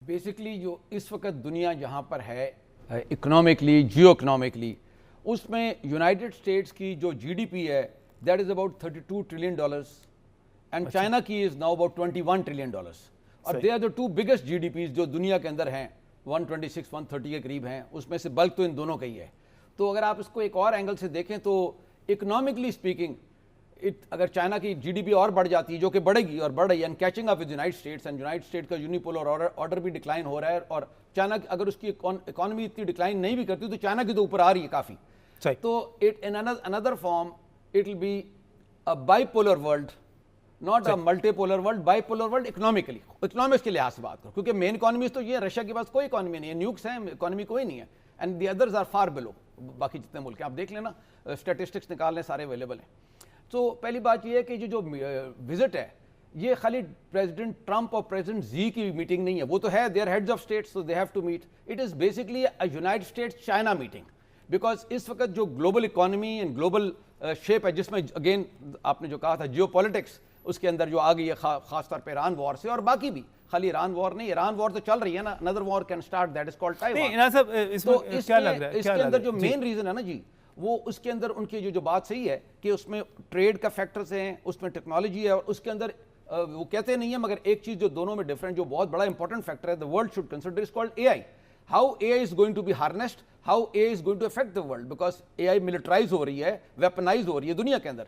Basically جو اس وقت دنیا جہاں پر ہے اکنامکلی جیو اکنامکلی اس میں یونائٹڈ اسٹیٹس کی جو جی ڈی پی ہے that is about $32 trillion and China کی از ناؤ اباؤٹ $21 ٹریلین اور they are the two biggest G D Ps جو دنیا کے اندر ہیں 126 130 کے قریب ہیں. اس میں سے بلک تو ان دونوں کا ہی ہے. تو اگر آپ اس کو ایک اور اینگل سے دیکھیں تو اکنامکلی اسپیکنگ اگر چائنا کی جی ڈی پی اور بڑھ جاتی ہے جو کہ بڑھے گی اور بڑھ رہی ہے and catching up with United States and United States کا یونیپولر آرڈر بھی ڈکلائن ہو رہا ہے اور چائنا اگر اس کی اکانومی اتنی ڈکلائن نہیں بھی کرتی تو چائنا کی تو اوپر آ رہی ہے کافی. تو ان another form it will be a bipolar world, not a multipolar world, bipolar world economically. Economics کے لحاظ سے بات کرو کیونکہ مین اکانومیز تو یہ رشیا کے پاس کوئی اکانومی نہیں ہے, نیوکس ہیں, اکانومی کوئی نہیں ہے and the others are far below. باقی جتنے ملک ہیں آپ دیکھ لینا, اسٹیٹسٹکس نکال لیں, سارے اویلیبل ہیں. تو پہلی بات یہ ہے کہ جو وزٹ ہے یہ خالی پریزیڈنٹ ٹرمپ اور پریزیڈنٹ زی کی میٹنگ نہیں ہے, وہ تو ہے they are heads of states so they have to meet. It is basically a United States China meeting because اس وقت جو global economy and global shape ہے جس میں اگین آپ نے جو کہا تھا جیو پالیٹکس اس کے اندر جو آ گئی ہے خاص طور پہ ایران وار سے, اور باقی بھی خالی ایران وار نہیں, ایران وار تو چل رہی ہے نا, another war can start that is called Taiwan. تو اس کے اندر جو مین ریزن ہے نا جی وہ اس کے اندر ان کی جو بات صحیح ہے کہ اس میں ٹریڈ کا فیکٹرز ہیں, اس میں ٹیکنالوجی ہے, اور اس کے اندر وہ کہتے نہیں ہیں مگر ایک چیز جو دونوں میں ڈفرینٹ جو بہت بڑا امپورٹنٹ فیکٹر ہے the world should consider is called AI. How AI is going to be harnessed, how AI is going to affect the world because AI militarize ہو رہی ہے, weaponize ہو رہی ہے دنیا کے اندر.